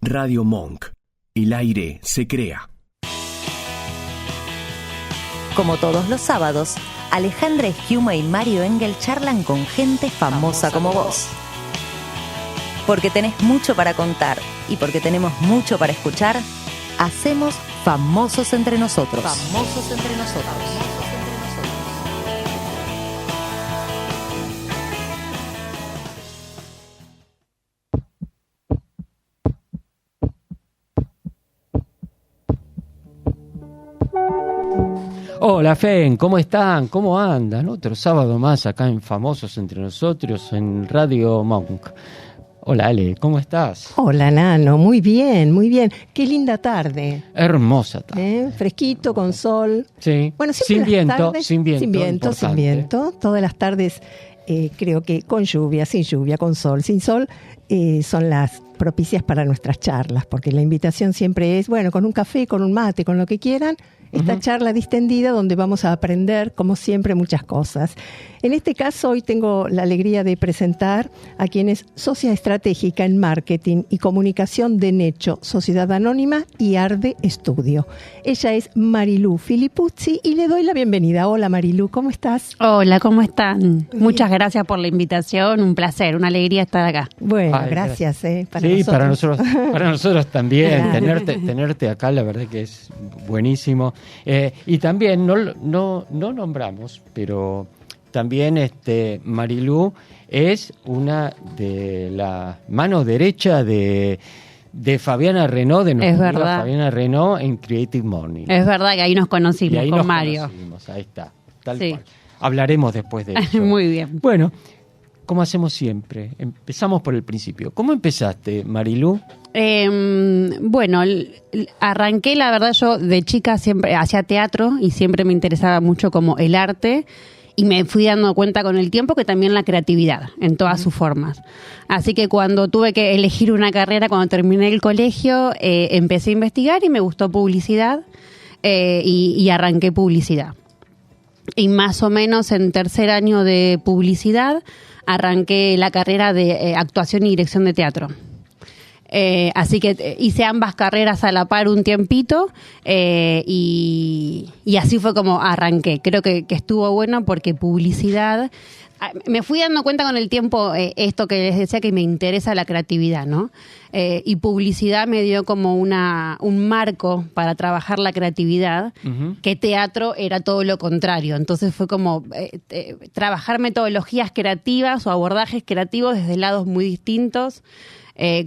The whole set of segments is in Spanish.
Radio Monk. El aire se crea. Como todos los sábados, Alejandra Esquiuma y Mario Engel charlan con gente famosa como vos. Porque tenés mucho para contar y porque tenemos mucho para escuchar, hacemos Famosos Entre Nosotros. Famosos Entre Nosotros. Hola Fen, ¿cómo están? ¿Cómo andan? Otro sábado más acá en Famosos Entre Nosotros en Radio Monk. Hola Ale, ¿cómo estás? Hola Nano, muy bien, muy bien. Qué linda tarde. Hermosa tarde. Fresquito, con sol. Sí, Bueno, sin viento, sin viento. Sin viento. Todas las tardes creo que con lluvia, sin lluvia, con sol, sin sol, son las propicias para nuestras charlas, porque la invitación siempre es, bueno, con un café, con un mate, con lo que quieran, esta charla distendida donde vamos a aprender, como siempre, muchas cosas. En este caso, hoy tengo la alegría de presentar a quien es socia estratégica en marketing y comunicación de Necho, Sociedad Anónima y Arde Estudio. Ella es Marilú Filipuzzi y le doy la bienvenida. Hola Marilú, ¿cómo estás? Hola, ¿cómo están? Muchas gracias por la invitación, un placer, una alegría estar acá. Bueno, gracias. Sí, para nosotros también, claro. tenerte acá, la verdad que es buenísimo. Y también no nombramos, pero también Marilú es una de la mano derecha de Fabiana Renaud, de nuestra amiga Fabiana Renaud en Creative Morning. Es verdad que ahí nos conocimos con Mario. Ahí está, tal cual. Hablaremos después de eso. Muy bien. Bueno, como hacemos siempre, empezamos por el principio. ¿Cómo empezaste, Marilú? Bueno, arranqué, la verdad, yo de chica siempre hacía teatro y siempre me interesaba mucho como el arte. Y me fui dando cuenta con el tiempo que también la creatividad, en todas sus formas. Así que cuando tuve que elegir una carrera, cuando terminé el colegio, empecé a investigar y me gustó publicidad y arranqué publicidad. Y más o menos en tercer año de publicidad arranqué la carrera de actuación y dirección de teatro. Así que hice ambas carreras a la par un tiempito y así fue como arranqué. Creo que estuvo bueno porque publicidad... Me fui dando cuenta con el tiempo esto que les decía, que me interesa la creatividad, ¿no? Y publicidad me dio como un marco para trabajar la creatividad, que teatro era todo lo contrario. Entonces fue como trabajar metodologías creativas o abordajes creativos desde lados muy distintos.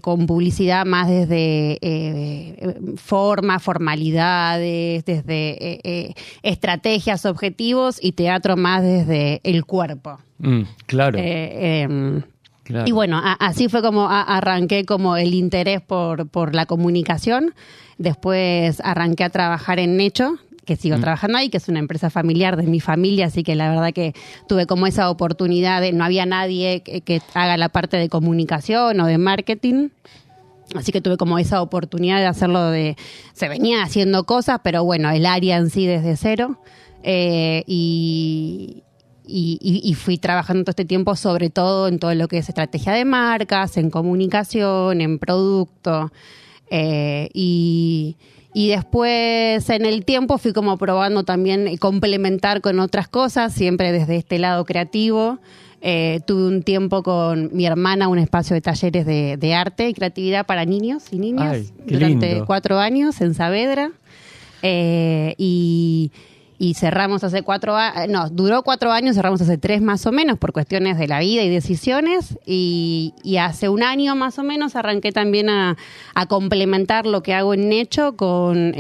Con publicidad más desde formalidades, desde estrategias, objetivos, y teatro más desde el cuerpo. Claro. Claro. Y bueno, así fue como arranqué como el interés por la comunicación. Después arranqué a trabajar en Necho, que sigo trabajando ahí, que es una empresa familiar de mi familia, así que la verdad que tuve como esa oportunidad de, no había nadie que haga la parte de comunicación o de marketing, así que tuve como esa oportunidad de hacerlo se venía haciendo cosas, pero bueno, el área en sí desde cero, y fui trabajando todo este tiempo sobre todo en todo lo que es estrategia de marcas, en comunicación, en producto, y después en el tiempo fui como probando también complementar con otras cosas, siempre desde este lado creativo. Tuve un tiempo con mi hermana un espacio de talleres de arte y creatividad para niños y niñas. Ay, durante lindo. 4 años en Saavedra. Y cerramos hace 4 años, no, duró 4 años, cerramos hace 3 más o menos por cuestiones de la vida y decisiones, y hace 1 año más o menos arranqué también a complementar lo que hago en Necho con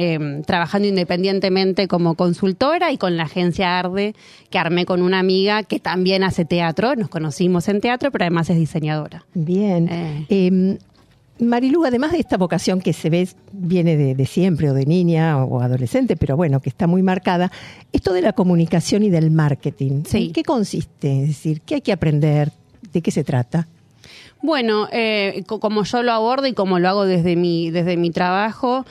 trabajando independientemente como consultora y con la agencia Arde, que armé con una amiga que también hace teatro, nos conocimos en teatro, pero además es diseñadora. Bien. Marilú, además de esta vocación que se ve, viene de siempre, o de niña o adolescente, pero bueno, que está muy marcada, esto de la comunicación y del marketing, sí. ¿En qué consiste? Es decir, ¿qué hay que aprender? ¿De qué se trata? Bueno, como yo lo abordo y como lo hago desde mi trabajo,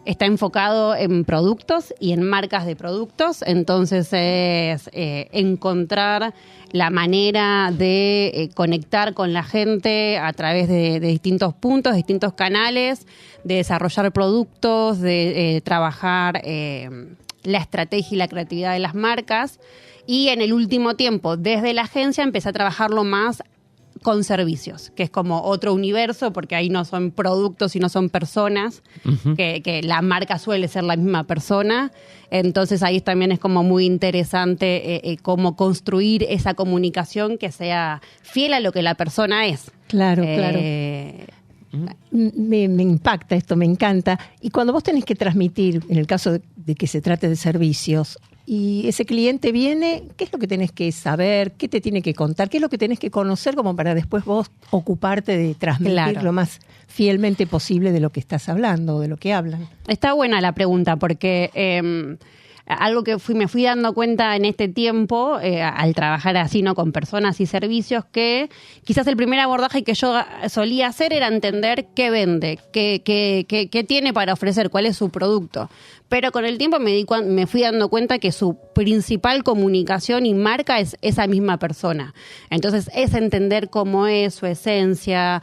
está enfocado en productos y en marcas de productos, entonces es encontrar la manera de conectar con la gente a través de distintos puntos, distintos canales, de desarrollar productos, de trabajar la estrategia y la creatividad de las marcas. Y en el último tiempo, desde la agencia, empecé a trabajarlo más con servicios, que es como otro universo, porque ahí no son productos, sino son personas, que la marca suele ser la misma persona. Entonces ahí también es como muy interesante cómo construir esa comunicación que sea fiel a lo que la persona es. Claro, claro. Me impacta esto, me encanta. Y cuando vos tenés que transmitir, en el caso de que se trate de servicios, y ese cliente viene, ¿qué es lo que tenés que saber? ¿Qué te tiene que contar? ¿Qué es lo que tenés que conocer como para después vos ocuparte de transmitir lo más fielmente posible de lo que estás hablando o de lo que hablan? Está buena la pregunta porque algo que me fui dando cuenta en este tiempo, al trabajar así, ¿no?, con personas y servicios, que quizás el primer abordaje que yo solía hacer era entender qué vende, qué tiene para ofrecer, cuál es su producto. Pero con el tiempo me fui dando cuenta que su principal comunicación y marca es esa misma persona. Entonces es entender cómo es su esencia,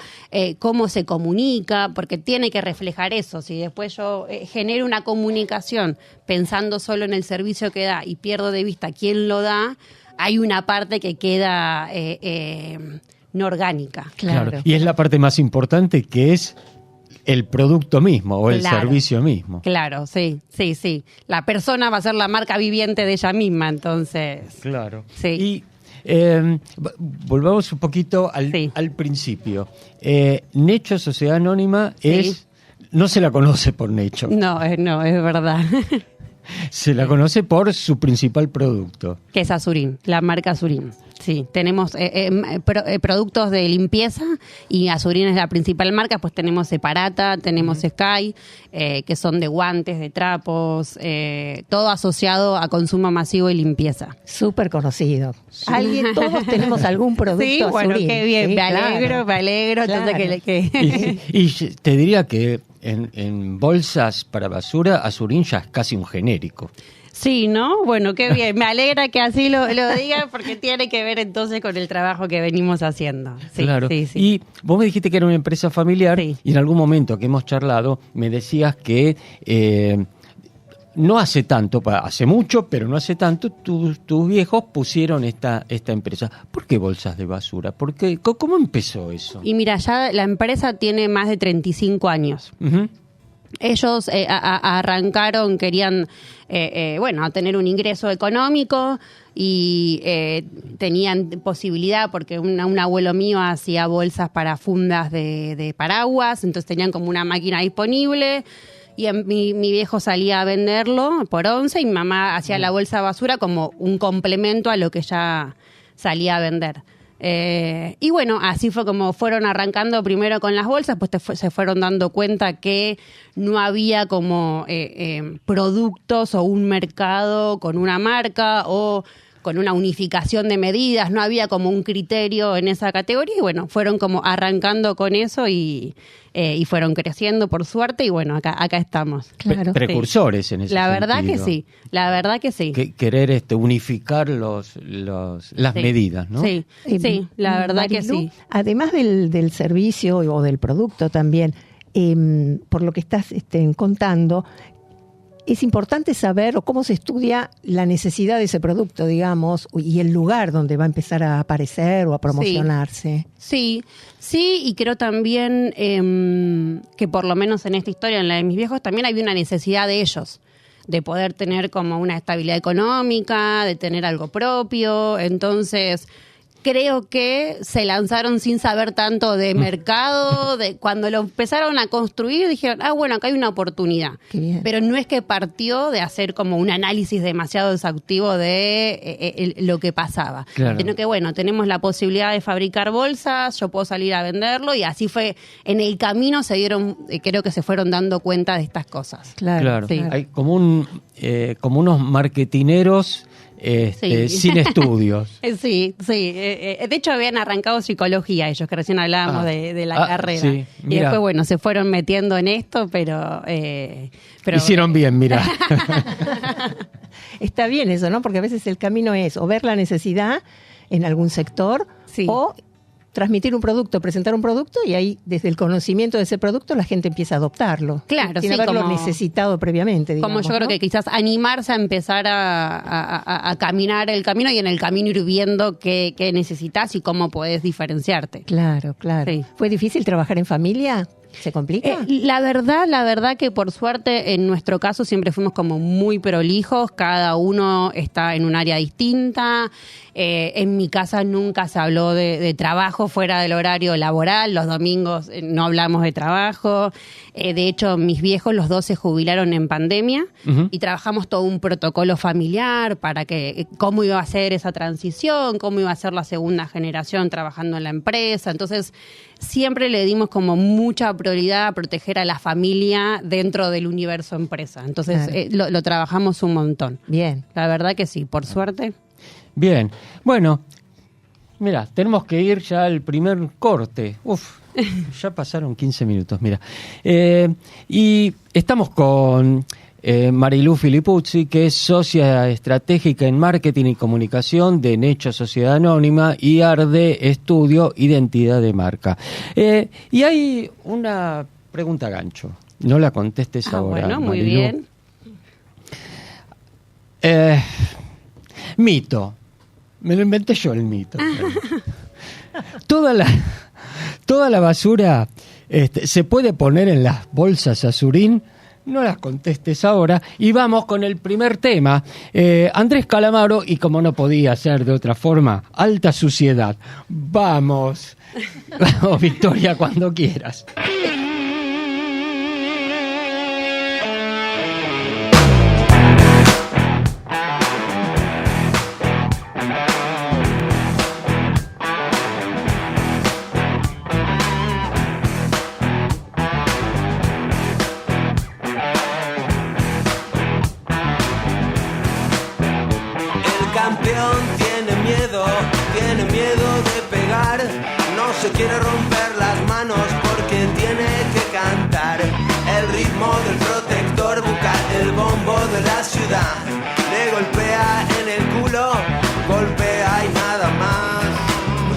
cómo se comunica, porque tiene que reflejar eso. Si después yo genero una comunicación pensando solo en el servicio que da y pierdo de vista quién lo da, hay una parte que queda no orgánica. Claro. Y es la parte más importante, que es el producto mismo o el servicio mismo. Claro, sí. La persona va a ser la marca viviente de ella misma, entonces. Claro. Sí. Y volvamos un poquito al principio. Necho, Sociedad Anónima, no se la conoce por Necho. No, es verdad. Se la conoce por su principal producto. Que es Azurín, la marca Azurín. Sí, tenemos productos de limpieza y Azurín es la principal marca, pues tenemos Separata, tenemos Sky, que son de guantes, de trapos, todo asociado a consumo masivo y limpieza. Súper conocido. Todos tenemos algún producto Sí, Azurín. bueno, qué bien, Sí, me alegro. Claro. Entonces Y te diría que en bolsas para basura, Azurín ya es casi un genérico. Sí, ¿no? Bueno, qué bien. Me alegra que así lo digan porque tiene que ver entonces con el trabajo que venimos haciendo. Sí, claro. Sí. Y vos me dijiste que era una empresa familiar y en algún momento que hemos charlado me decías que no hace tanto, hace mucho, pero no hace tanto, tus viejos pusieron esta empresa. ¿Por qué bolsas de basura? ¿Cómo empezó eso? Y mira, ya la empresa tiene más de 35 años. Ellos arrancaron, querían tener un ingreso económico y tenían posibilidad, porque un abuelo mío hacía bolsas para fundas de paraguas, entonces tenían como una máquina disponible y mi viejo salía a venderlo por 11 y mi mamá hacía la bolsa de basura como un complemento a lo que ya salía a vender. Y bueno, así fue como fueron arrancando primero con las bolsas, pues se fueron dando cuenta que no había como productos o un mercado con una marca o con una unificación de medidas, no había como un criterio en esa categoría y bueno, fueron como arrancando con eso y fueron creciendo por suerte y bueno, acá estamos. Claro. Precursores en ese La sentido. verdad que sí. Querer unificar las medidas, ¿no? Sí, la verdad que sí. Además del servicio o del producto también, por lo que estás contando, es importante saber o cómo se estudia la necesidad de ese producto, digamos, y el lugar donde va a empezar a aparecer o a promocionarse. Sí, y creo también que por lo menos en esta historia, en la de mis viejos, también había una necesidad de ellos, de poder tener como una estabilidad económica, de tener algo propio, entonces creo que se lanzaron sin saber tanto de mercado, cuando lo empezaron a construir dijeron, bueno, acá hay una oportunidad. Qué bien. Pero no es que partió de hacer como un análisis demasiado exhaustivo de lo que pasaba, sino que bueno, tenemos la posibilidad de fabricar bolsas, yo puedo salir a venderlo y así fue, en el camino creo que se fueron dando cuenta de estas cosas. Claro. Sí. Hay como unos marketineros sin estudios. Sí. De hecho, habían arrancado psicología ellos, que recién hablábamos de la carrera. Sí, y después, bueno, se fueron metiendo en esto, pero hicieron bien, mira. Está bien eso, ¿no? Porque a veces el camino es o ver la necesidad en algún sector o transmitir un producto, presentar un producto y ahí desde el conocimiento de ese producto la gente empieza a adoptarlo. Claro, sin haberlo necesitado previamente, digamos, como yo creo que quizás animarse a empezar a caminar el camino y en el camino ir viendo qué necesitas y cómo podés diferenciarte. Claro. Sí. ¿Fue difícil trabajar en familia? ¿Se complica? La verdad que por suerte en nuestro caso siempre fuimos como muy prolijos, cada uno está en un área distinta. En mi casa nunca se habló de trabajo fuera del horario laboral, los domingos no hablamos de trabajo. De hecho, mis viejos, los dos se jubilaron en pandemia y trabajamos todo un protocolo familiar para que cómo iba a ser esa transición, cómo iba a ser la segunda generación trabajando en la empresa. Entonces, siempre le dimos como mucha prioridad a proteger a la familia dentro del universo empresa. Entonces, claro, lo trabajamos un montón. Bien. La verdad que sí, por suerte. Bien. Bueno, mira, tenemos que ir ya al primer corte. Ya pasaron 15 minutos, mira. Y estamos con Marilú Filipuzzi, que es socia estratégica en marketing y comunicación de Necho Sociedad Anónima y Arde Estudio Identidad de Marca. Y hay una pregunta gancho. No la contestes ahora, bueno, muy Marilú. bien. Mito. Me lo inventé yo el mito. Toda la basura se puede poner en las bolsas Azurín. No las contestes ahora. Y vamos con el primer tema. Andrés Calamaro, y como no podía ser de otra forma, Alta Suciedad. Vamos. Vamos, Victoria, cuando quieras. Quiere romper las manos porque tiene que cantar el ritmo del protector bucal, el bombo de la ciudad. Le golpea en el culo, golpea y nada más.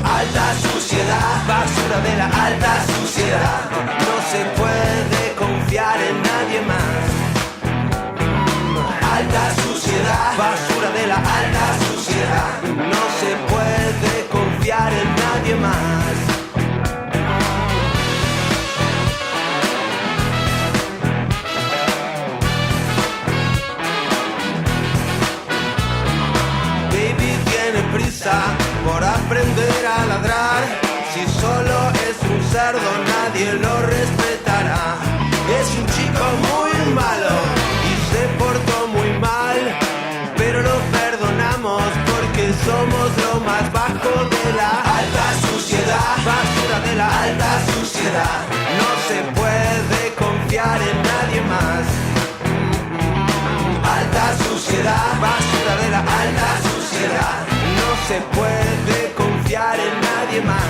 Alta suciedad, basura de la alta suciedad. No se puede confiar en nadie más. Alta suciedad, basura de la alta suciedad. No se puede confiar en nadie más. Por aprender a ladrar, si solo es un cerdo nadie lo respetará. Es un chico muy malo y se portó muy mal, pero lo perdonamos porque somos lo más bajo de la alta suciedad. Basura de la alta suciedad. No se puede confiar en nadie más. Alta suciedad, basura de la alta suciedad. No se puede confiar en nadie más.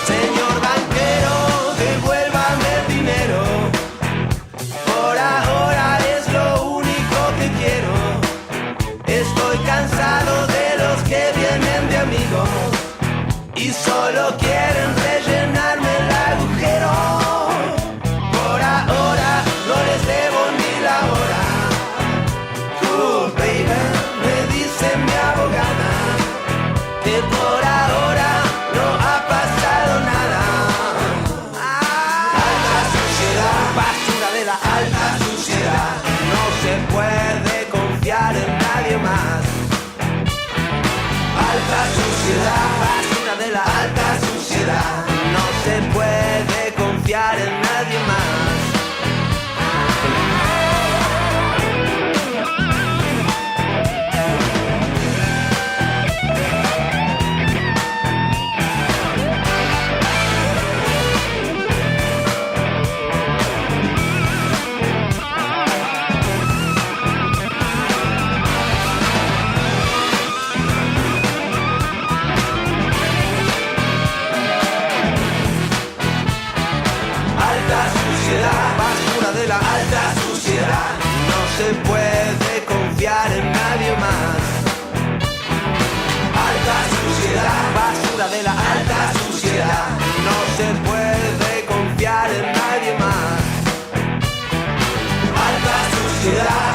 Señor banquero, devuélvame el dinero. Por ahora es lo único que quiero. Estoy cansado de los que vienen de amigos y solo quieren rellenarme el agujero. Por ahora no les debo ni la hora. Baby, me dice mi abogada que por ahora no ha pasado nada. Alta suciedad, basura de la alta suciedad. No se puede confiar en nadie más. Alta suciedad, basura de la alta suciedad. No se puede confiar en nadie más. más. Alta suciedad, basura de la alta suciedad. No se puede confiar en nadie más. Alta suciedad.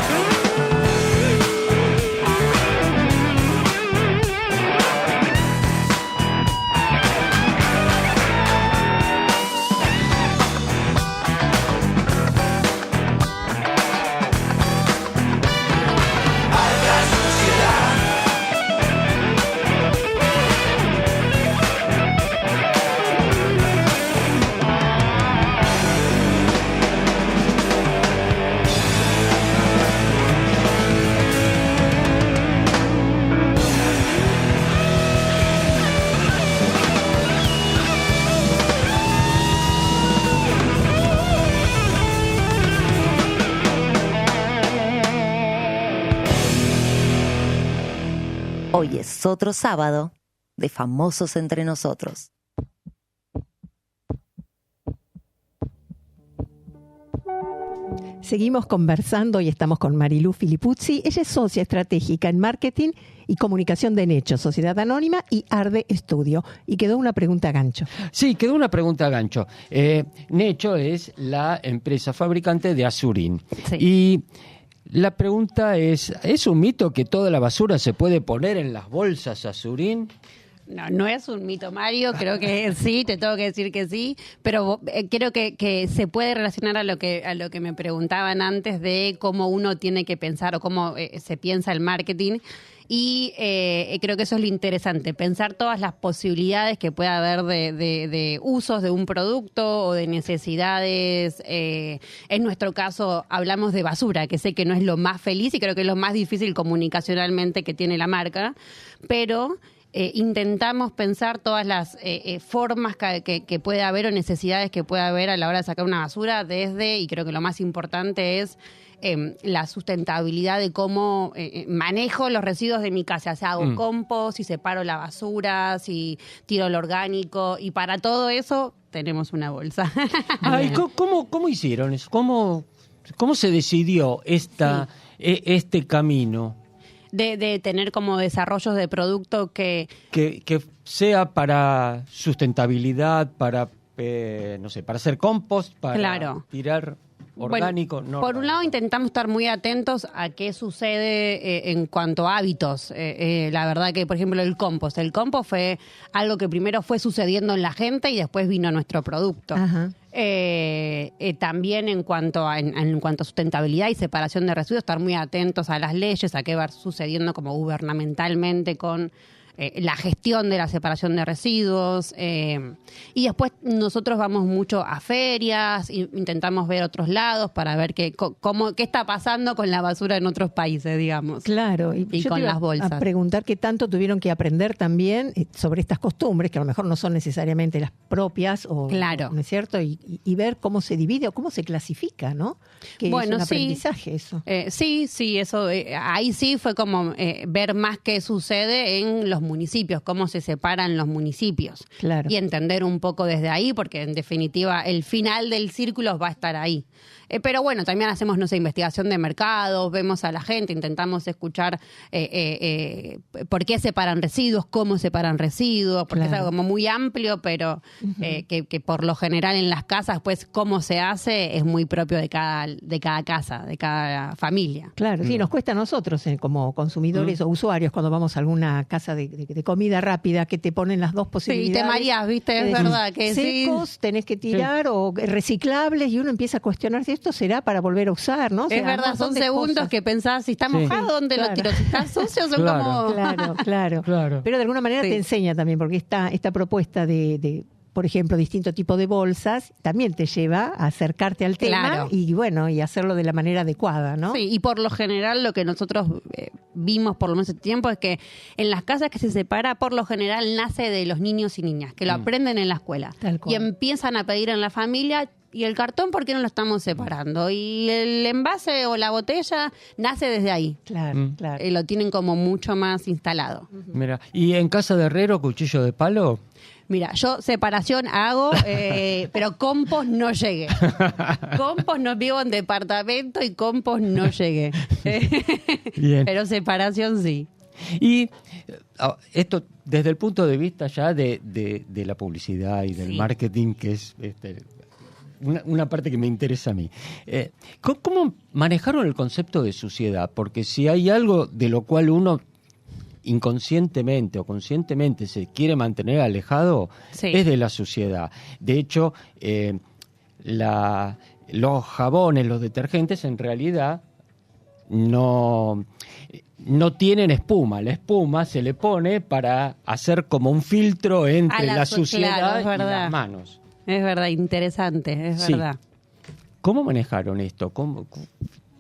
Hoy es otro sábado de Famosos Entre Nosotros. Seguimos conversando y estamos con Marilú Filipuzzi. Ella es socia estratégica en marketing y comunicación de Necho, Sociedad Anónima y Arde Estudio. Y quedó una pregunta a gancho. Sí, quedó una pregunta a gancho. Necho es la empresa fabricante de Azurín. Sí. Y la pregunta ¿es un mito que toda la basura se puede poner en las bolsas Azurín? No, no es un mito, Mario, creo que sí, te tengo que decir que sí, pero creo que se puede relacionar a lo que me preguntaban antes de cómo uno tiene que pensar o cómo se piensa el marketing. Y creo que eso es lo interesante, pensar todas las posibilidades que pueda haber de usos de un producto o de necesidades. En nuestro caso hablamos de basura, que sé que no es lo más feliz y creo que es lo más difícil comunicacionalmente que tiene la marca, pero intentamos pensar todas las formas que puede haber o necesidades que puede haber a la hora de sacar una basura y creo que lo más importante es la sustentabilidad de cómo manejo los residuos de mi casa, o sea, hago compost, si separo la basura, si tiro lo orgánico, y para todo eso tenemos una bolsa. Ay, ¿cómo hicieron eso? ¿Cómo se decidió este camino? De tener como desarrollos de producto que sea para sustentabilidad, para, no sé, para hacer compost, para tirar orgánico. Bueno, por un lado intentamos estar muy atentos a qué sucede en cuanto a hábitos. La verdad que, por ejemplo, el compost fue algo que primero fue sucediendo en la gente y después vino nuestro producto. Ajá. También en cuanto a sustentabilidad y separación de residuos, estar muy atentos a las leyes, a qué va sucediendo como gubernamentalmente con la gestión de la separación de residuos. Y después nosotros vamos mucho a ferias, intentamos ver otros lados para ver qué está pasando con la basura en otros países, digamos. Claro, y yo con te iba las bolsas. a preguntar qué tanto tuvieron que aprender también sobre estas costumbres, que a lo mejor no son necesariamente las propias, Claro. ¿no es cierto? Y ver cómo se divide o cómo se clasifica, ¿no? Que Bueno, es un sí. aprendizaje eso. Sí, eso. Ahí sí fue como ver más qué sucede en los municipios, cómo se separan los municipios. Claro. Y entender un poco desde ahí, porque en definitiva el final del círculo va a estar ahí. Pero bueno, también hacemos, no sé, investigación de mercados, vemos a la gente, intentamos escuchar por qué separan residuos, cómo separan residuos, porque es algo como muy amplio, pero que por lo general en las casas, pues cómo se hace es muy propio de cada casa, de cada familia. Claro, sí, nos cuesta a nosotros como consumidores o usuarios cuando vamos a alguna casa de comida rápida que te ponen las dos posibilidades. Sí, te mareás, ¿viste? Es verdad que secos, tenés que tirar o reciclables y uno empieza a cuestionarse esto será para volver a usar, ¿no? O sea, es verdad, son segundos que pensás, si está mojado, ¿dónde lo tiro? Si está sucio, son como... Claro. Pero de alguna manera te enseña también, porque esta propuesta de por ejemplo, distinto tipo de bolsas, también te lleva a acercarte al tema y bueno, y hacerlo de la manera adecuada, ¿no? Sí, y por lo general lo que nosotros vimos por lo menos este tiempo es que en las casas que se separa, por lo general nace de los niños y niñas, que lo aprenden en la escuela. Y empiezan a pedir en la familia, ¿y el cartón por qué no lo estamos separando? Y el envase o la botella nace desde ahí. Claro. Lo tienen como mucho más instalado. Mira, ¿y en casa de herrero, cuchillo de palo? Mira, yo separación hago, pero compost no llegué. Compost no vivo en departamento y compost no llegué. Bien. Pero separación sí. Y esto desde el punto de vista ya de la publicidad y del Sí. marketing, que es una parte que me interesa a mí. ¿Cómo manejaron el concepto de suciedad? Porque si hay algo de lo cual uno inconscientemente o conscientemente se quiere mantener alejado, Sí. es de la suciedad. De hecho, los jabones, los detergentes, en realidad no tienen espuma. La espuma se le pone para hacer como un filtro entre la suciedad claro, es y verdad. las manos. Es verdad, interesante, es Sí. verdad. ¿Cómo manejaron esto?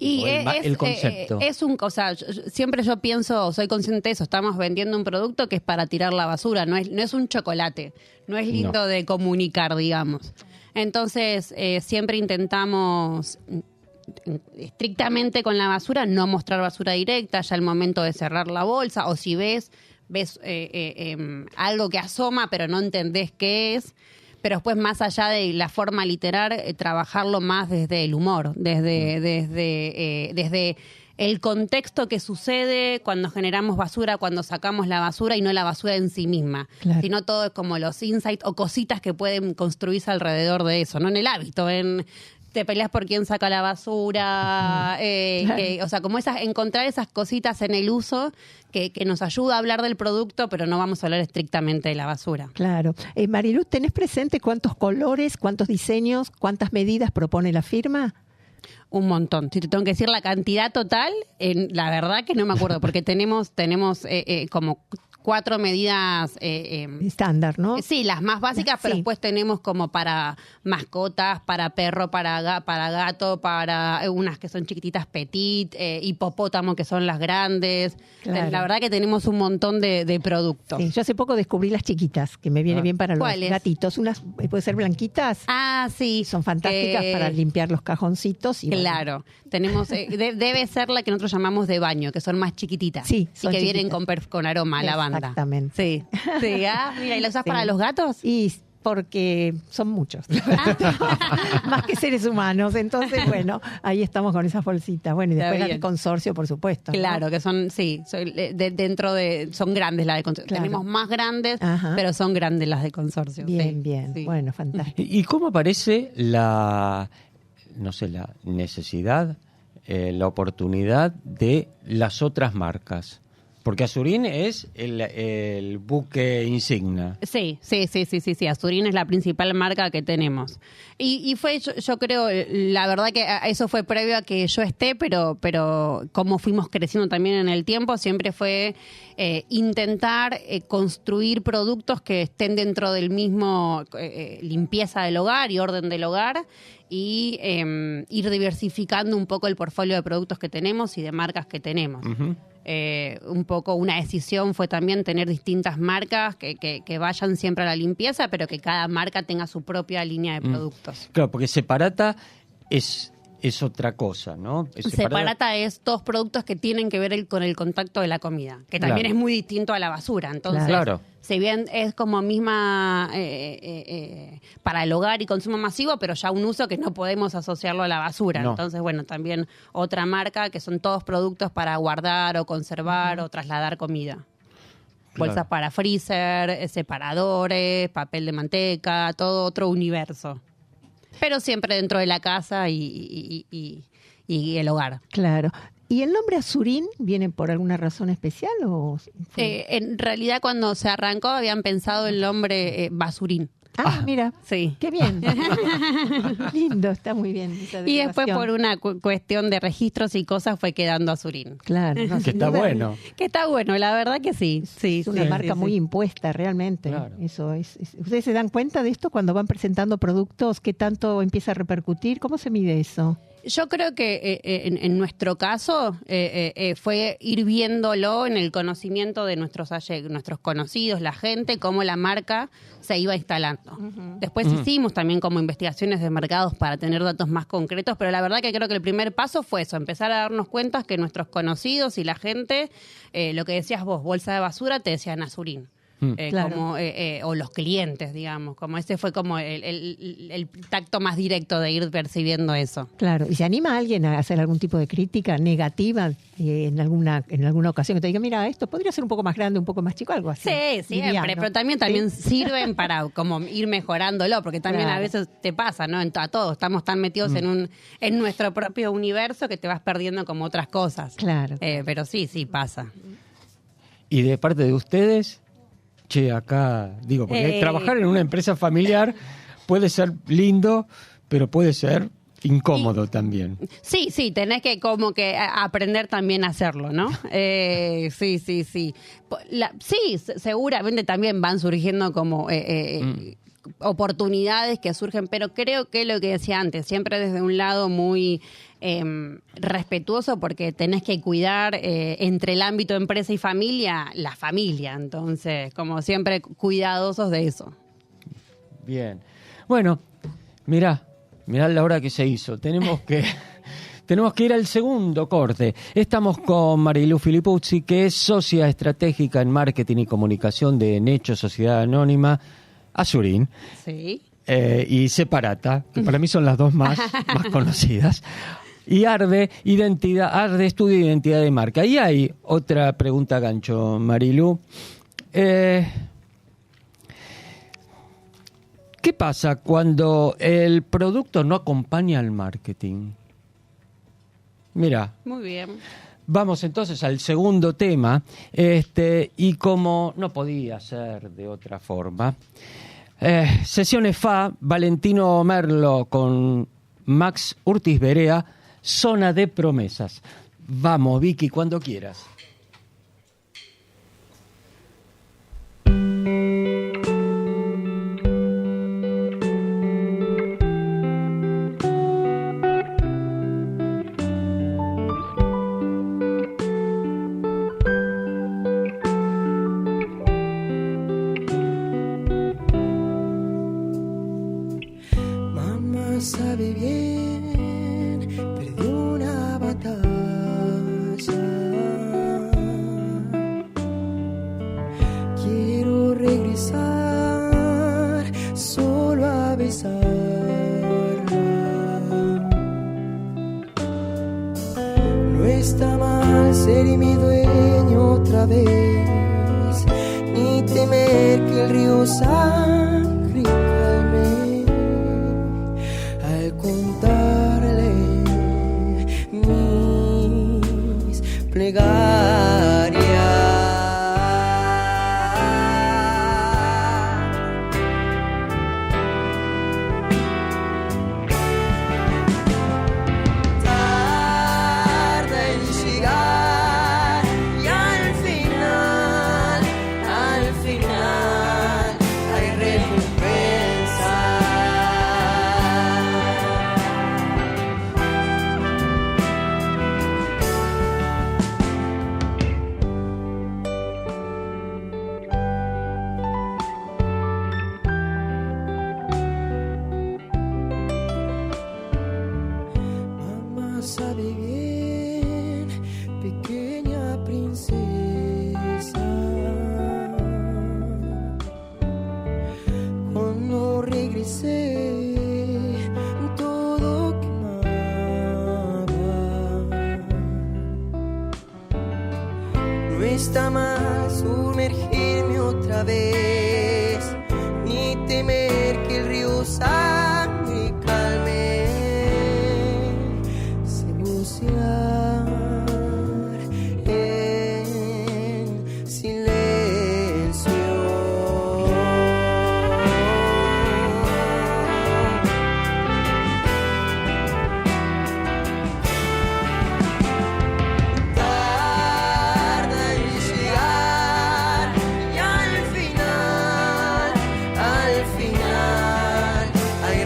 Y el concepto? es un, o sea, siempre yo pienso, soy consciente de eso, estamos vendiendo un producto que es para tirar la basura, no es un chocolate, no es lindo No. de comunicar, digamos. Entonces, siempre intentamos estrictamente con la basura, no mostrar basura directa, ya al momento de cerrar la bolsa, o si ves algo que asoma pero no entendés qué es. Pero después, más allá de la forma literal, trabajarlo más desde el humor, desde el contexto que sucede cuando generamos basura, cuando sacamos la basura y no la basura en sí misma, Claro. sino todo es como los insights o cositas que pueden construirse alrededor de eso, no en el hábito, te peleas por quién saca la basura, o sea, como encontrar esas cositas en el uso que nos ayuda a hablar del producto, pero no vamos a hablar estrictamente de la basura. Claro. Mariluz, ¿tenés presente cuántos colores, cuántos diseños, cuántas medidas propone la firma? Un montón. Si te tengo que decir la cantidad total, la verdad que no me acuerdo, porque tenemos como 4 medidas. Estándar, ¿no? Sí, las más básicas, pero Sí. después tenemos como para mascotas, para perro, para gato, para unas que son chiquititas petit, hipopótamo que son las grandes. Claro. La verdad que tenemos un montón de productos. Sí, yo hace poco descubrí las chiquitas, que me viene bien para los ¿Cuáles? gatitos. Unas, puede ser blanquitas. Ah, sí. Son fantásticas para limpiar los cajoncitos. Y bueno, Claro, tenemos debe ser la que nosotros llamamos de baño, que son más chiquititas. Sí, y son que vienen chiquitas. con aroma a lavanda. Exactamente. Sí, sí. Mira, ¿y la usás Sí. para los gatos? Y porque son muchos, más que seres humanos. Entonces, bueno, ahí estamos con esas bolsitas. Bueno, y Está después las de bien. consorcio, por supuesto, ¿no? Claro, que son, sí, son grandes las de consorcio. Claro. Tenemos más grandes, Ajá. pero son grandes las de consorcio. Bien, sí, bien. sí. Bueno, fantástico. ¿Y cómo aparece la necesidad, la oportunidad de las otras marcas? Porque Azurín es el buque insignia. Sí. Azurín es la principal marca que tenemos. Y fue, yo creo, la verdad que eso fue previo a que yo esté, pero como fuimos creciendo también en el tiempo, siempre fue intentar construir productos que estén dentro del mismo limpieza del hogar y orden del hogar, y ir diversificando un poco el portfolio de productos que tenemos y de marcas que tenemos. Ujú. Un poco una decisión fue también tener distintas marcas que vayan siempre a la limpieza, pero que cada marca tenga su propia línea de productos. Claro, porque Separata es otra cosa, ¿no? Separata es todos productos que tienen que ver con el contacto de la comida, que también Claro. es muy distinto a la basura. Entonces, Claro. si bien es como misma para el hogar y consumo masivo, pero ya un uso que no podemos asociarlo a la basura. No. Entonces, bueno, también otra marca que son todos productos para guardar o conservar o trasladar comida. Claro. Bolsas para freezer, separadores, papel de manteca, todo otro universo. Pero siempre dentro de la casa y el hogar. Claro. ¿Y el nombre Azurín viene por alguna razón especial o fue? En realidad, cuando se arrancó, habían pensado el nombre Basurín. Mira, Sí. qué bien. Lindo, está muy bien. esa Y después, derivación. por una cuestión de registros y cosas, fue quedando Azurín. Claro, no, Que sin está duda, bueno. Que está bueno, la verdad que sí. Sí, Es una sí, marca sí, muy sí. impuesta, realmente. Claro. Eso es. ¿Ustedes se dan cuenta de esto cuando van presentando productos? ¿Qué tanto empieza a repercutir? ¿Cómo se mide eso? Yo creo que en nuestro caso fue ir viéndolo en el conocimiento de nuestros conocidos, la gente, cómo la marca se iba instalando. Después hicimos también como investigaciones de mercados para tener datos más concretos, pero la verdad que creo que el primer paso fue eso, empezar a darnos cuenta que nuestros conocidos y la gente, lo que decías vos, bolsa de basura, te decían Azurín. Claro. como, o los clientes, digamos. Como ese fue como el tacto más directo de ir percibiendo eso. Claro, ¿y se anima alguien a hacer algún tipo de crítica negativa en alguna ocasión que te diga, mira, esto podría ser un poco más grande, un poco más chico, algo así? Sí, siempre, liviano? pero también ¿Sí? sirven para como ir mejorándolo, porque también Claro. a veces te pasa, ¿no? A todos estamos tan metidos en nuestro propio universo que te vas perdiendo como otras cosas. Claro. Pero sí pasa. Y de parte de ustedes, che, acá, digo, porque trabajar en una empresa familiar puede ser lindo, pero puede ser incómodo también. Sí, tenés que como que aprender también a hacerlo, ¿no? Sí. Sí, seguramente también van surgiendo como oportunidades que surgen, pero creo que lo que decía antes, siempre desde un lado muy respetuoso, porque tenés que cuidar entre el ámbito empresa y familia, la familia, entonces como siempre cuidadosos de eso. Bien. Bueno, mirá la hora que se hizo. Tenemos que ir al segundo corte. Estamos con Marilu Filipuzzi, que es socia estratégica en marketing y comunicación de Necho Sociedad Anónima, Azurín. Sí. Y Separata, que para mí son las dos más conocidas. Y Arde Estudio de Identidad de Marca. Y hay otra pregunta gancho, Marilu. ¿Qué pasa cuando el producto no acompaña al marketing? Mira. Muy bien. Vamos entonces al segundo tema, y como no podía ser de otra forma, Sesiones FA, Valentino Merlo con Max Urtiz Berea, Zona de Promesas. Vamos, Vicky, cuando quieras. Mamá sabe bien, perdió una batalla. Quiero regresar solo a besarla. No está mal ser mi dueño otra vez, ni temer que el río sangre calme al contarle mis plegarias. Tarda en llegar y al final hay recompensa. Mamá sabe bien, pequeña princesa, cuando regresé todo quemaba. No está mal sumergirme otra vez, ni temer que el río sangre calme. Sé bucear en silencio. Tarda en llegar y al final hay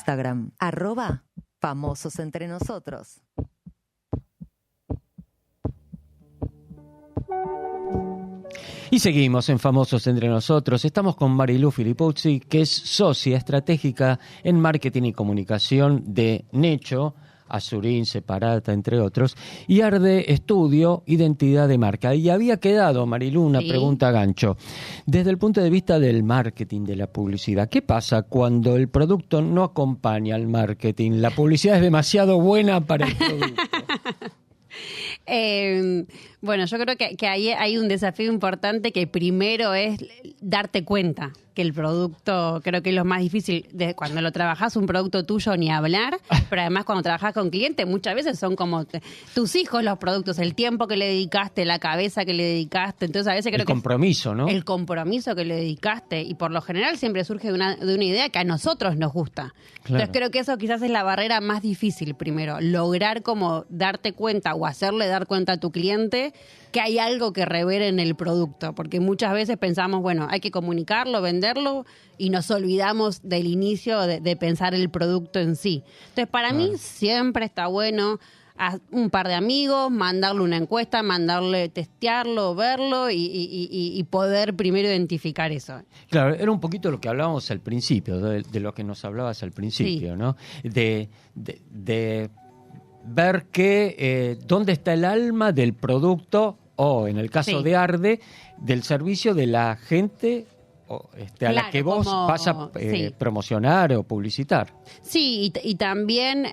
Instagram, @famososentre-nosotros. Y seguimos en Famosos Entre Nosotros. Estamos con Marilú Filipuzzi, que es socia estratégica en marketing y comunicación de Necho, Azurín, Separata, entre otros, y Arde Estudio, Identidad de Marca. Y había quedado, Marilú, una pregunta gancho. Desde el punto de vista del marketing, de la publicidad, ¿qué pasa cuando el producto no acompaña al marketing? La publicidad es demasiado buena para el producto. Bueno, yo creo que ahí hay un desafío importante que primero es darte cuenta que el producto, creo que es lo más difícil, cuando lo trabajás un producto tuyo ni hablar, pero además cuando trabajás con clientes muchas veces son como tus hijos los productos, el tiempo que le dedicaste, la cabeza que le dedicaste, entonces a veces creo el compromiso, ¿no? El compromiso que le dedicaste, y por lo general siempre surge de una idea que a nosotros nos gusta. Claro. Entonces creo que eso quizás es la barrera más difícil primero, lograr como darte cuenta o hacerle dar cuenta a tu cliente que hay algo que revela en el producto, porque muchas veces pensamos, bueno, hay que comunicarlo, venderlo, y nos olvidamos del inicio de pensar el producto en sí. Entonces, para mí siempre está bueno a un par de amigos, mandarle una encuesta, mandarle testearlo, verlo y poder primero identificar eso. Claro, era un poquito lo que hablábamos al principio, de lo que nos hablabas al principio, sí. ¿No? De ver que dónde está el alma del producto, o en el caso de Arde, del servicio de la gente a la que vos vas a promocionar o publicitar. Sí, y también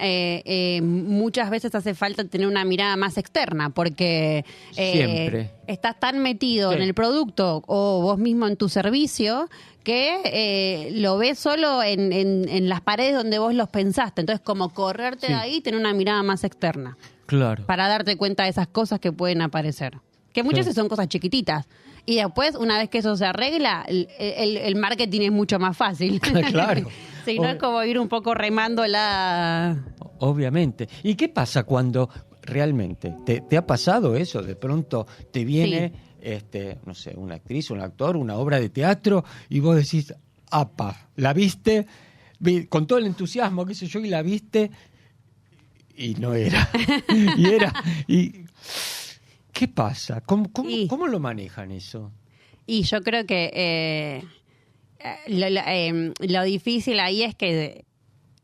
muchas veces hace falta tener una mirada más externa, porque siempre estás tan metido en el producto o vos mismo en tu servicio que lo ves solo en las paredes donde vos los pensaste. Entonces, como correrte de ahí, tener una mirada más externa. Claro. Para darte cuenta de esas cosas que pueden aparecer. Que muchas veces son cosas chiquititas. Y después, una vez que eso se arregla, el marketing es mucho más fácil. Claro. Si no, es como ir un poco remándola. Obviamente. ¿Y qué pasa cuando realmente te ha pasado eso? De pronto te viene, no sé, una actriz, un actor, una obra de teatro, y vos decís, ¡apa! ¿La viste? Con todo el entusiasmo, qué sé yo, y la viste, y no era. ¿Qué pasa? ¿Cómo lo manejan eso? Y yo creo que lo difícil ahí es que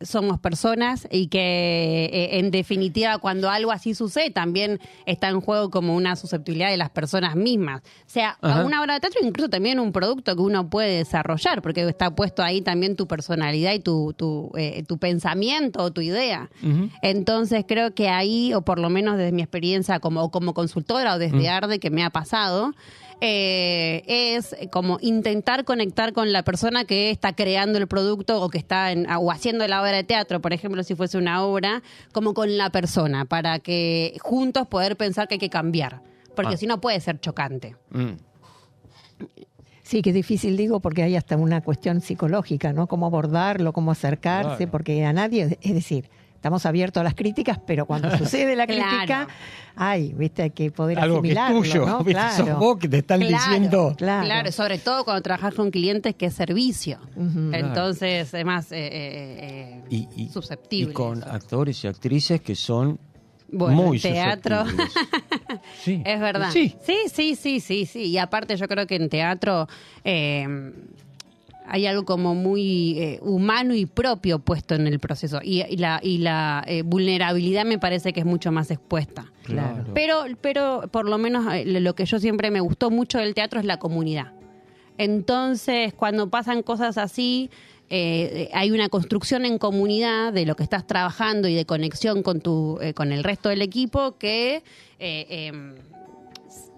somos personas y que en definitiva cuando algo así sucede también está en juego como una susceptibilidad de las personas mismas. O sea, a una obra de teatro, incluso también un producto que uno puede desarrollar, porque está puesto ahí también tu personalidad y tu pensamiento o tu idea. Uh-huh. Entonces creo que ahí, o por lo menos desde mi experiencia como consultora o desde Arde, que me ha pasado, es como intentar conectar con la persona que está creando el producto o que está o haciendo la obra de teatro, por ejemplo, si fuese una obra, como con la persona, para que juntos poder pensar que hay que cambiar, porque si no puede ser chocante. Sí, que es difícil, digo, porque hay hasta una cuestión psicológica, ¿no? Cómo abordarlo, cómo acercarse, porque a nadie, es decir, estamos abiertos a las críticas, pero cuando sucede la crítica, viste, hay que poder algo asimilarlo, que es tuyo, ¿no? ¿viste? Claro. Sos vos que te están diciendo. Claro, sobre todo cuando trabajas con clientes que es servicio. Uh-huh. Entonces, es más susceptible. Y con actores y actrices que son muy teatro. Sí. Es verdad. Sí. Sí. Y aparte yo creo que en teatro hay algo como muy humano y propio puesto en el proceso. Y la vulnerabilidad me parece que es mucho más expuesta. Claro. Pero por lo menos lo que yo siempre me gustó mucho del teatro es la comunidad. Entonces, cuando pasan cosas así, hay una construcción en comunidad de lo que estás trabajando y de conexión con el resto del equipo que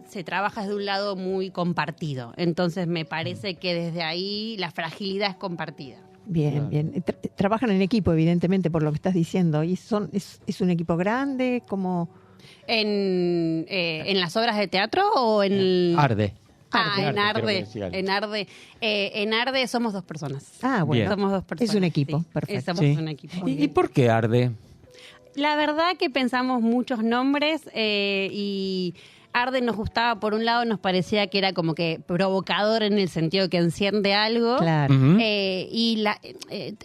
se trabaja desde un lado muy compartido. Entonces me parece que desde ahí la fragilidad es compartida. Bien. Trabajan en equipo, evidentemente, por lo que estás diciendo. ¿Y es un equipo grande? ¿Cómo? ¿En las obras de teatro o en Arde? En Arde somos 2 personas. Bueno. Somos 2 personas. Es un equipo, sí. perfecto. Somos un equipo. ¿Y por qué Arde? La verdad que pensamos muchos nombres y Arde nos gustaba, por un lado, nos parecía que era como que provocador en el sentido que enciende algo. Claro. Ujú. Y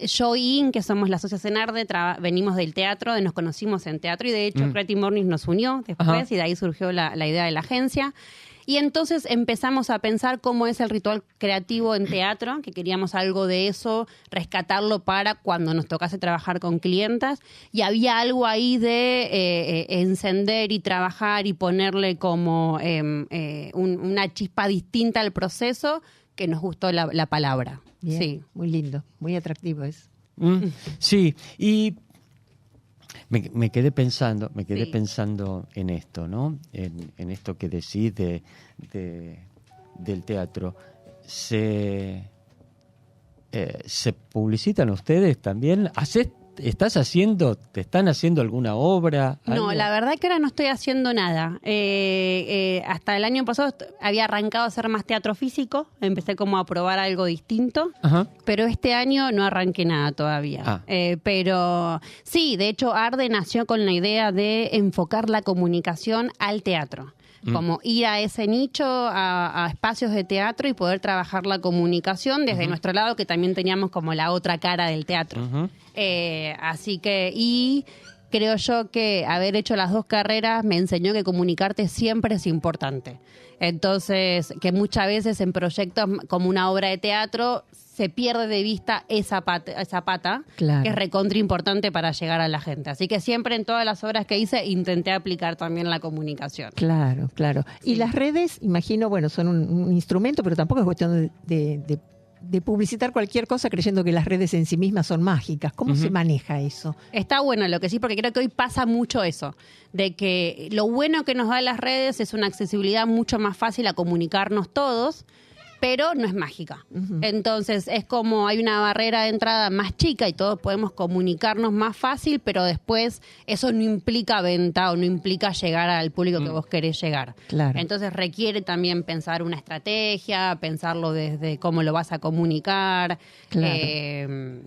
yo y In, que somos las socias en Arde, venimos del teatro, nos conocimos en teatro y de hecho Creative Mornings nos unió después. Ajá. Y de ahí surgió la idea de la agencia. Y entonces empezamos a pensar cómo es el ritual creativo en teatro, que queríamos algo de eso, rescatarlo para cuando nos tocase trabajar con clientas. Y había algo ahí de encender y trabajar y ponerle como una chispa distinta al proceso, que nos gustó la palabra. Bien, Sí. muy lindo, muy atractivo es. Sí, y me quedé pensando Sí. pensando en esto, ¿no? En esto que decís del teatro. ¿Se publicitan ustedes también? ¿Te están haciendo alguna obra? No, algo? la verdad que ahora no estoy haciendo nada. Hasta el año pasado había arrancado a hacer más teatro físico, empecé como a probar algo distinto, Ajá. pero este año no arranqué nada todavía. Ah. Pero sí, de hecho Arde nació con la idea de enfocar la comunicación al teatro. Como ir a ese nicho, a espacios de teatro y poder trabajar la comunicación desde nuestro lado, que también teníamos como la otra cara del teatro. Ujú. Así que, y creo yo que haber hecho las dos carreras me enseñó que comunicarte siempre es importante. Entonces, que muchas veces en proyectos como una obra de teatro se pierde de vista esa pata Claro. que es recontra importante para llegar a la gente. Así que siempre en todas las obras que hice intenté aplicar también la comunicación. Claro, claro. Y las redes, imagino, bueno, son un instrumento, pero tampoco es cuestión de publicitar cualquier cosa creyendo que las redes en sí mismas son mágicas. ¿Cómo se maneja eso? Está bueno lo que sí, porque creo que hoy pasa mucho eso, de que lo bueno que nos da las redes es una accesibilidad mucho más fácil a comunicarnos todos, pero no es mágica. Entonces es como hay una barrera de entrada más chica y todos podemos comunicarnos más fácil, pero después eso no implica venta o no implica llegar al público que vos querés llegar. Claro. Entonces requiere también pensar una estrategia, pensarlo desde cómo lo vas a comunicar. Claro.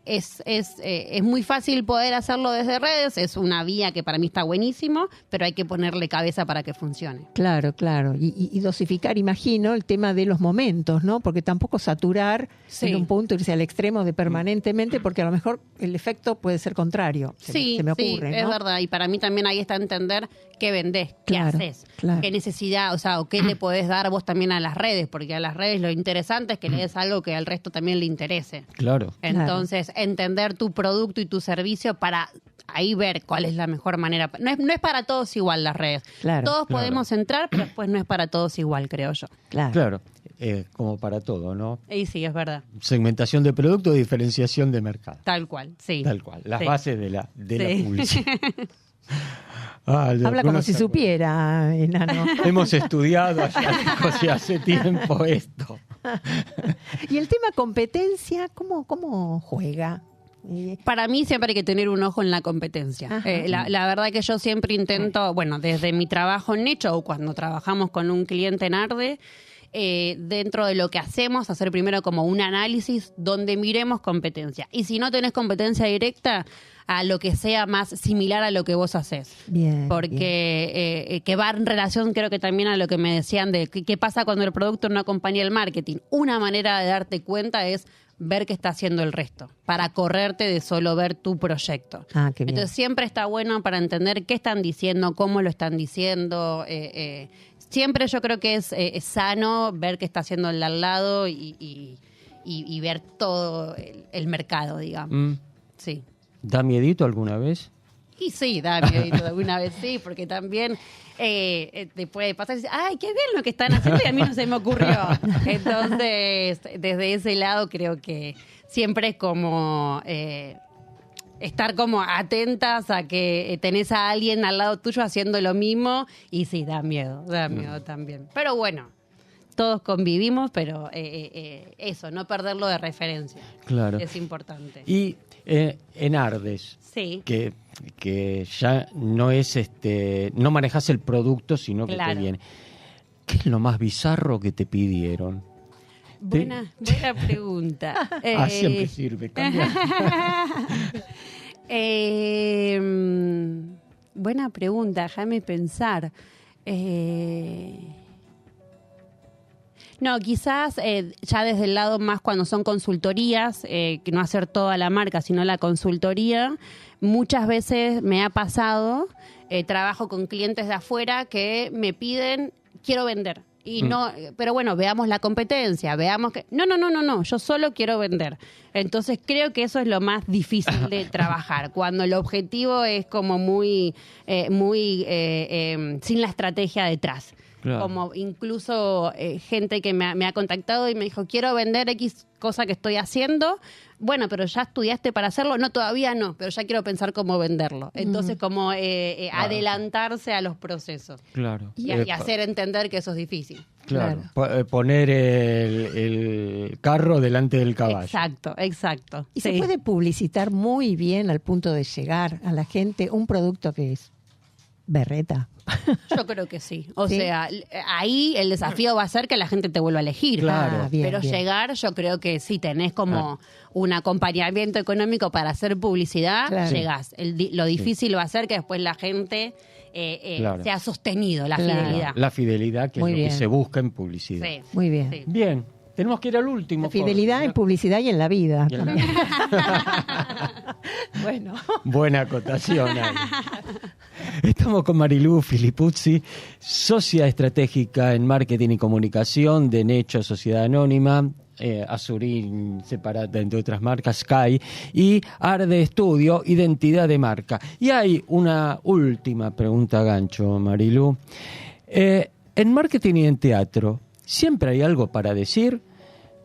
Es muy fácil poder hacerlo desde redes, es una vía que para mí está buenísimo, pero hay que ponerle cabeza para que funcione. Claro, claro. Y dosificar, imagino, el tema de los momentos, ¿no? Porque tampoco saturar Sí. en un punto, irse al extremo de permanentemente, porque a lo mejor el efecto puede ser contrario. Se me ocurre, es ¿no? verdad, y para mí también ahí está entender qué vendés, qué Claro, haces, claro. qué necesidad, o sea, o qué le podés dar vos también a las redes, porque a las redes lo interesante es que le des algo que al resto también le interese. Claro. Entonces, entender tu producto y tu servicio para ahí ver cuál es la mejor manera. No es para todos igual las redes. Claro. Todos Claro. podemos entrar, pero después no es para todos igual, creo yo. Claro. Claro. Como para todo, ¿no? Y sí, es verdad. Segmentación de producto, diferenciación de mercado. Tal cual, sí. Tal cual. Las Sí. bases de la Sí. publicidad. Habla como si supiera, enano. Hemos estudiado allá hace tiempo esto. Y el tema competencia, ¿cómo juega? Para mí siempre hay que tener un ojo en la competencia. Ajá. La verdad que yo siempre intento, bueno, desde mi trabajo en Necho o cuando trabajamos con un cliente en Arde, dentro de lo que hacemos, hacer primero como un análisis donde miremos competencia. Y si no tenés competencia directa, a lo que sea más similar a lo que vos haces. Bien. Porque que va en relación creo que también a lo que me decían de qué pasa cuando el producto no acompaña el marketing. Una manera de darte cuenta es ver qué está haciendo el resto, para correrte de solo ver tu proyecto. Ah, qué bien. Entonces siempre está bueno para entender qué están diciendo, cómo lo están diciendo. Siempre yo creo que es sano ver qué está haciendo el de al lado y ver todo el mercado, digamos. Sí. ¿Da miedito alguna vez? Y sí, da miedito alguna vez, sí, porque también te puede pasar y decir, ay, qué bien lo que están haciendo y a mí no se me ocurrió. Entonces, desde ese lado creo que siempre es como estar como atentas a que tenés a alguien al lado tuyo haciendo lo mismo y sí, da miedo también. Pero bueno, todos convivimos, pero eso, no perderlo de referencia. Claro. Es importante. Y en Ardes, Sí. que ya no es no manejas el producto, sino que Claro. te viene. ¿Qué es lo más bizarro que te pidieron? Buena pregunta. Siempre sirve, cambia. Buena pregunta, déjame pensar. No, quizás ya desde el lado más cuando son consultorías, que no hacer toda la marca, sino la consultoría, muchas veces me ha pasado, trabajo con clientes de afuera que me piden, quiero vender. Y no, pero bueno, veamos la competencia, veamos que... No, yo solo quiero vender. Entonces creo que eso es lo más difícil de trabajar, cuando el objetivo es como muy sin la estrategia detrás. Claro. Como incluso gente que me ha contactado y me dijo, quiero vender X cosa que estoy haciendo. Bueno, pero ¿ya estudiaste para hacerlo? No, todavía no, pero ya quiero pensar cómo venderlo. Entonces, como adelantarse a los procesos. Claro. Y hacer entender que eso es difícil. Claro. Poner el carro delante del caballo. Exacto. Y se puede publicitar muy bien al punto de llegar a la gente un producto que es berreta. Yo creo que sí. O sea, ahí el desafío va a ser que la gente te vuelva a elegir. Claro. Pero llegar, yo creo que sí, tenés como un acompañamiento económico para hacer publicidad, llegás. Lo difícil va a ser que después la gente sea sostenido, la fidelidad. La fidelidad, que Muy es lo bien. que se busca en publicidad. Sí. Muy bien. Sí. Bien, tenemos que ir al último. La fidelidad en publicidad y en la vida. Y en la- Bueno. Buena acotación ahí. Estamos con Marilú Filipuzzi, socia estratégica en marketing y comunicación de Necho Sociedad Anónima, Azurín separada entre otras marcas, Sky, y Arde Estudio, Identidad de Marca. Y hay una última pregunta gancho, Marilú. En marketing y en teatro, ¿siempre hay algo para decir?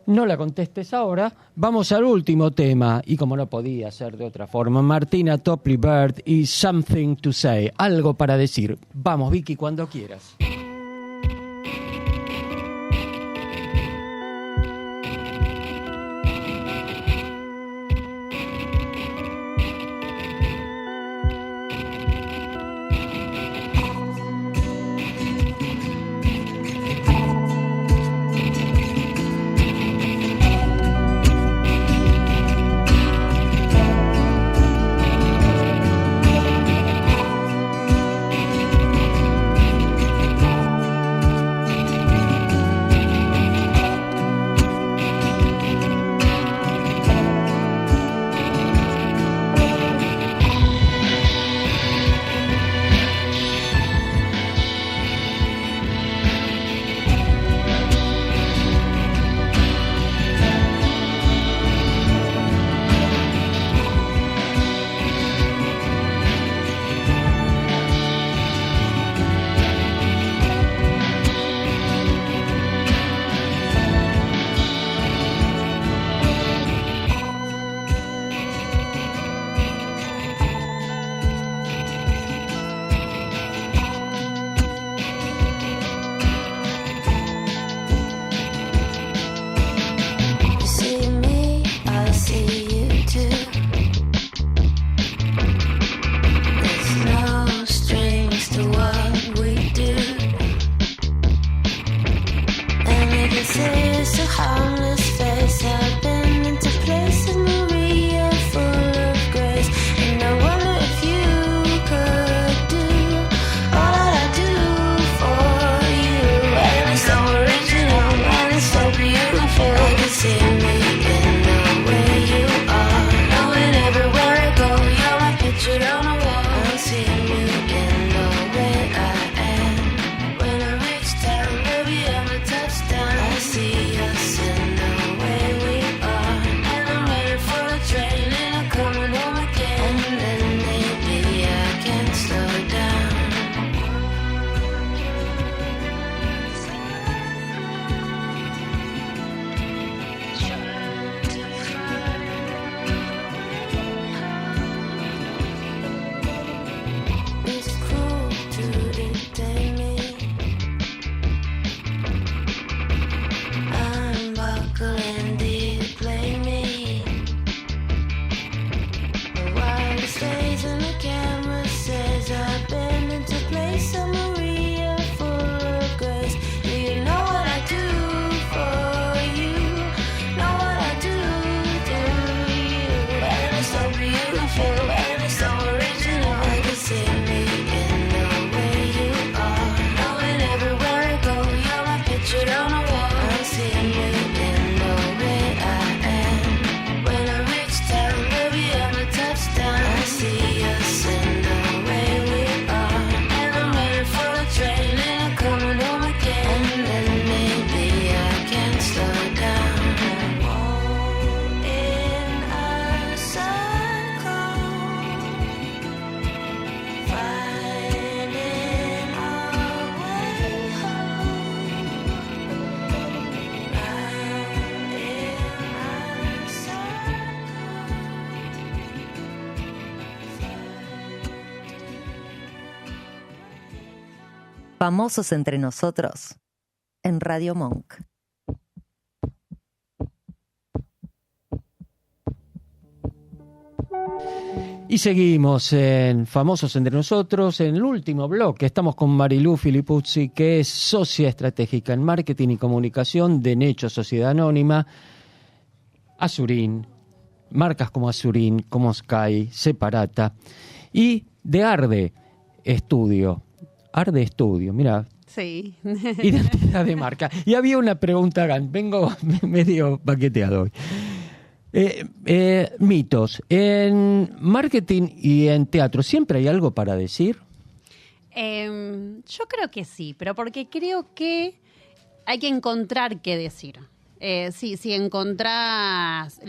No la contestes ahora. Vamos al último tema. Y como no podía ser de otra forma, Martina Topley Bird y Something to Say. Algo para decir. Vamos, Vicky, cuando quieras. Famosos entre nosotros en Radio Monk. Y seguimos en Famosos entre nosotros, en el último bloque. Estamos con Marilú Filipuzzi, que es socia estratégica en marketing y comunicación de Necho Sociedad Anónima, Azurín, marcas como Azurín, como Sky, Separata, y de Arde Estudio. Arde Estudio, mira. Sí. Identidad de marca. Y había una pregunta, vengo medio paqueteado hoy. Mitos. En marketing y en teatro, ¿siempre hay algo para decir? Yo creo que sí, pero porque creo que hay que encontrar qué decir. Si encontrás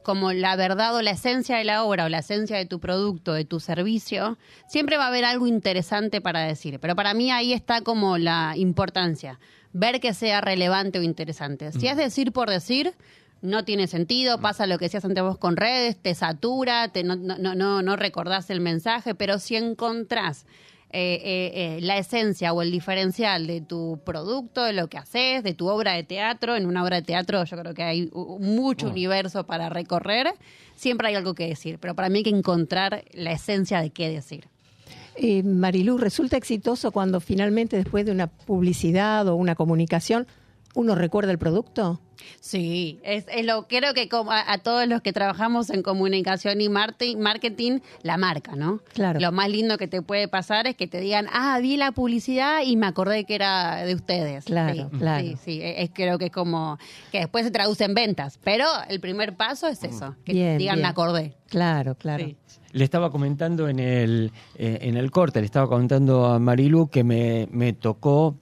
como la verdad o la esencia de la obra o la esencia de tu producto, de tu servicio, siempre va a haber algo interesante para decir. Pero para mí ahí está como la importancia, ver que sea relevante o interesante. Si es decir por decir, no tiene sentido, pasa lo que decías antes vos con redes, te satura, no recordás el mensaje, pero si encontrás la esencia o el diferencial de tu producto, de lo que haces, de tu obra de teatro. En una obra de teatro yo creo que hay mucho universo para recorrer. Siempre hay algo que decir, pero para mí hay que encontrar la esencia de qué decir. Marilú, ¿resulta exitoso cuando finalmente después de una publicidad o una comunicación uno recuerda el producto? Sí, creo que a todos los que trabajamos en comunicación y marketing, la marca, ¿no? Claro. Lo más lindo que te puede pasar es que te digan, vi la publicidad y me acordé que era de ustedes. Claro, sí, claro. Sí, creo que es como que después se traduce en ventas, pero el primer paso es eso, que Bien, digan bien. me acordé. Claro. Sí. Le estaba comentando en el corte, le estaba comentando a Marilú que me tocó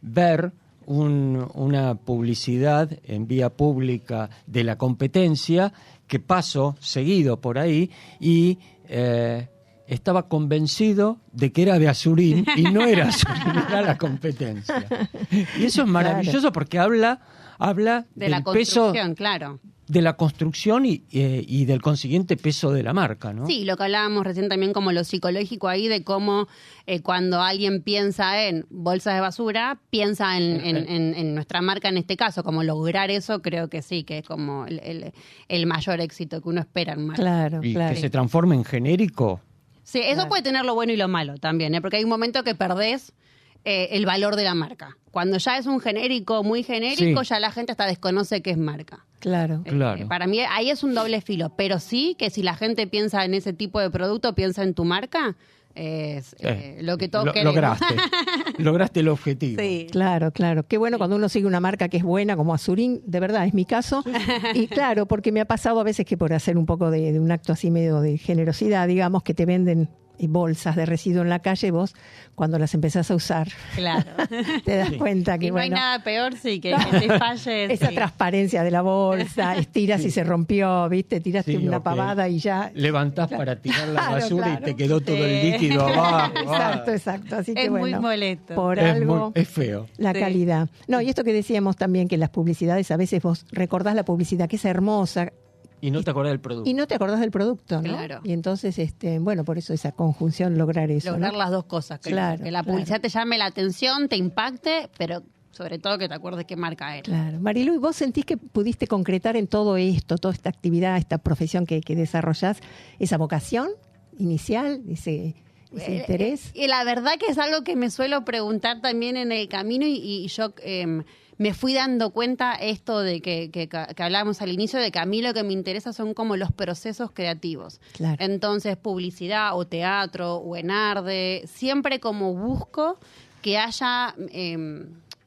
ver una publicidad en vía pública de la competencia que paso seguido por ahí y estaba convencido de que era de Azurín y no era Azurín, era la competencia. Y eso es maravilloso porque habla De la del peso construcción, claro. de la construcción y del consiguiente peso de la marca, ¿no? Sí, lo que hablábamos recién también como lo psicológico ahí de cómo cuando alguien piensa en bolsas de basura, piensa en nuestra marca en este caso, como lograr eso creo que sí, que es como el mayor éxito que uno espera en marca. Claro, Y claro. que se transforme en genérico. Sí, eso puede tener lo bueno y lo malo también, porque hay un momento que perdés el valor de la marca. Cuando ya es un genérico muy genérico, Sí. ya la gente hasta desconoce que es marca. Claro. Claro. Para mí ahí es un doble filo, pero sí que si la gente piensa en ese tipo de producto, piensa en tu marca, es lo que todos queremos. Lograste el objetivo. Sí. Claro. Qué bueno cuando uno sigue una marca que es buena, como Azurín, de verdad, es mi caso. Y claro, porque me ha pasado a veces que por hacer un poco de un acto así medio de generosidad, digamos, que te venden bolsas de residuo en la calle, vos cuando las empezás a usar, Claro. te das cuenta que Y no hay nada peor, sí, que te falle. esa sí. transparencia de la bolsa, estiras y se rompió, ¿viste? Tiraste Sí, una ok. pavada y ya. Levantás para tirar la Claro, basura claro. y te quedó todo el Sí. líquido abajo. Exacto. Así que Es muy bueno, molesto. por Es, algo. es feo. La Sí. calidad. No, y esto que decíamos también, que las publicidades, a veces vos recordás la publicidad, que es hermosa, Y no te acordás del producto. y no te acordás del producto, ¿no? Claro. Y entonces, bueno, por eso esa conjunción, lograr eso, Lograr ¿no? las dos cosas. Creo. Claro, Que la claro. publicidad te llame la atención, te impacte, pero sobre todo que te acuerdes qué marca era. Claro. Marilu, ¿y vos sentís que pudiste concretar en todo esto, toda esta actividad, esta profesión que desarrollás, esa vocación inicial, ese interés? Y la verdad que es algo que me suelo preguntar también en el camino y yo me fui dando cuenta esto de que hablábamos al inicio, de que a mí lo que me interesa son como los procesos creativos. Claro. Entonces, publicidad o teatro o en Arde, siempre como busco que haya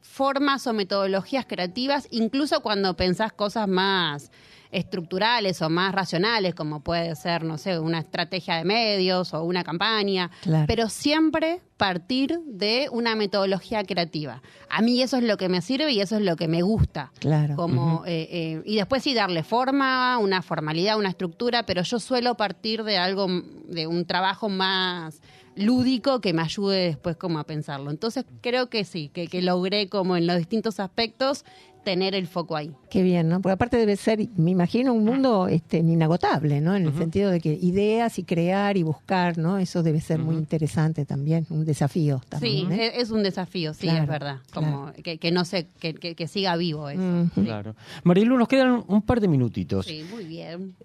formas o metodologías creativas, incluso cuando pensás cosas más estructurales o más racionales, como puede ser, no sé, una estrategia de medios o una campaña, Claro. pero siempre partir de una metodología creativa. A mí eso es lo que me sirve y eso es lo que me gusta. Claro. Como, y después sí darle forma, una formalidad, una estructura, pero yo suelo partir de algo, de un trabajo más lúdico que me ayude después como a pensarlo. Entonces creo que sí, que logré como en los distintos aspectos tener el foco ahí. Qué bien, ¿no? Porque aparte debe ser, me imagino, un mundo inagotable, ¿no? En el sentido de que ideas y crear y buscar, ¿no? Eso debe ser muy interesante también, un desafío también. Sí, ¿eh? es un desafío, sí, Claro, es verdad. Como que no sé, que siga vivo eso. Ujú. Claro. Marilu, nos quedan un par de minutitos. Sí, muy bien.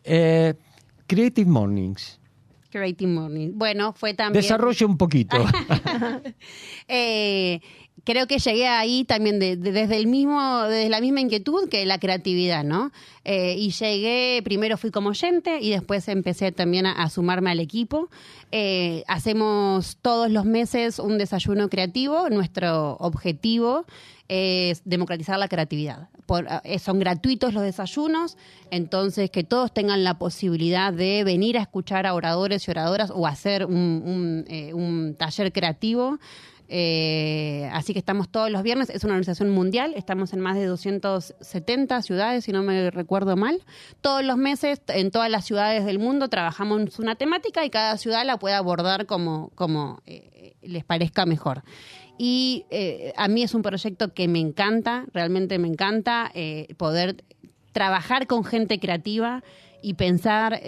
Creative Mornings. Creative Morning. Bueno, fue también... Desarrolle un poquito. Creo que llegué ahí también desde la misma inquietud que la creatividad, ¿no? Y llegué, primero fui como oyente y después empecé también a sumarme al equipo. Hacemos todos los meses un desayuno creativo. Nuestro objetivo es democratizar la creatividad. Son gratuitos los desayunos, entonces que todos tengan la posibilidad de venir a escuchar a oradores y oradoras o hacer un taller creativo. Así que estamos todos los viernes, es una organización mundial, estamos en más de 270 ciudades, si no me recuerdo mal. Todos los meses, en todas las ciudades del mundo, trabajamos una temática y cada ciudad la puede abordar como les parezca mejor. Y a mí es un proyecto que me encanta, realmente me encanta poder trabajar con gente creativa y pensar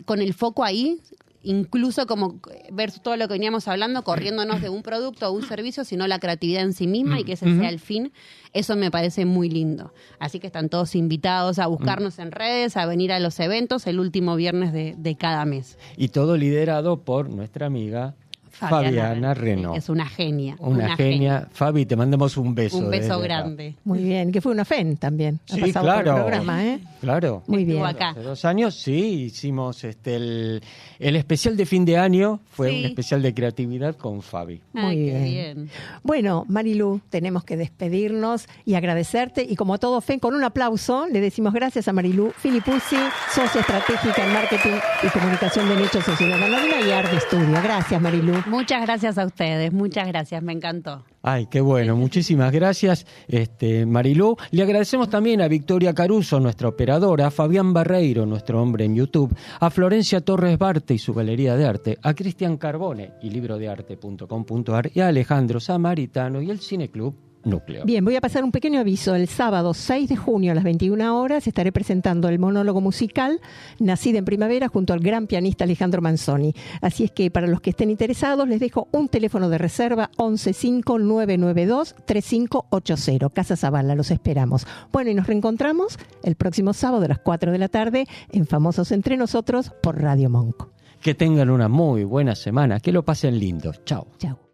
con el foco ahí, incluso como ver todo lo que veníamos hablando, corriéndonos de un producto o un servicio, sino la creatividad en sí misma y que ese sea el fin. Eso me parece muy lindo. Así que están todos invitados a buscarnos en redes, a venir a los eventos el último viernes de cada mes. Y todo liderado por nuestra amiga Fabiana Reno. Es una genia. Una genia. Fabi, te mandamos un beso. Un beso desde grande. acá. Muy bien, que fue una FEN también. Ha Sí, pasado claro. por el programa, ¿eh? Claro. Muy bien. Estuvo acá. Hace 2 años, sí, hicimos el especial de fin de año, fue Sí. un especial de creatividad con Fabi. Muy Ay, qué bien. bien. Bueno, Marilu, tenemos que despedirnos y agradecerte. Y como todo FEN, con un aplauso, le decimos gracias a Marilu Filipuzzi, socia estratégica en marketing y comunicación de Nicho Sociedad Anónima y Arte Studio. Gracias, Marilu. Muchas gracias a ustedes, muchas gracias, me encantó. Ay, qué bueno, muchísimas gracias, Marilú. Le agradecemos también a Victoria Caruso, nuestra operadora, a Fabián Barreiro, nuestro hombre en YouTube, a Florencia Torres Barte y su galería de arte, a Cristian Carbone y librodearte.com.ar y a Alejandro Samaritano y el Cineclub Núcleo. Bien, voy a pasar un pequeño aviso. El sábado 6 de junio a las 21 horas estaré presentando el monólogo musical Nacida en Primavera junto al gran pianista Alejandro Manzoni. Así es que para los que estén interesados les dejo un teléfono de reserva 115992-3580. Casa Zavala, los esperamos. Bueno, y nos reencontramos el próximo sábado a las 4 de la tarde en Famosos Entre Nosotros por Radio Monk. Que tengan una muy buena semana, que lo pasen lindo. Chao. Chao.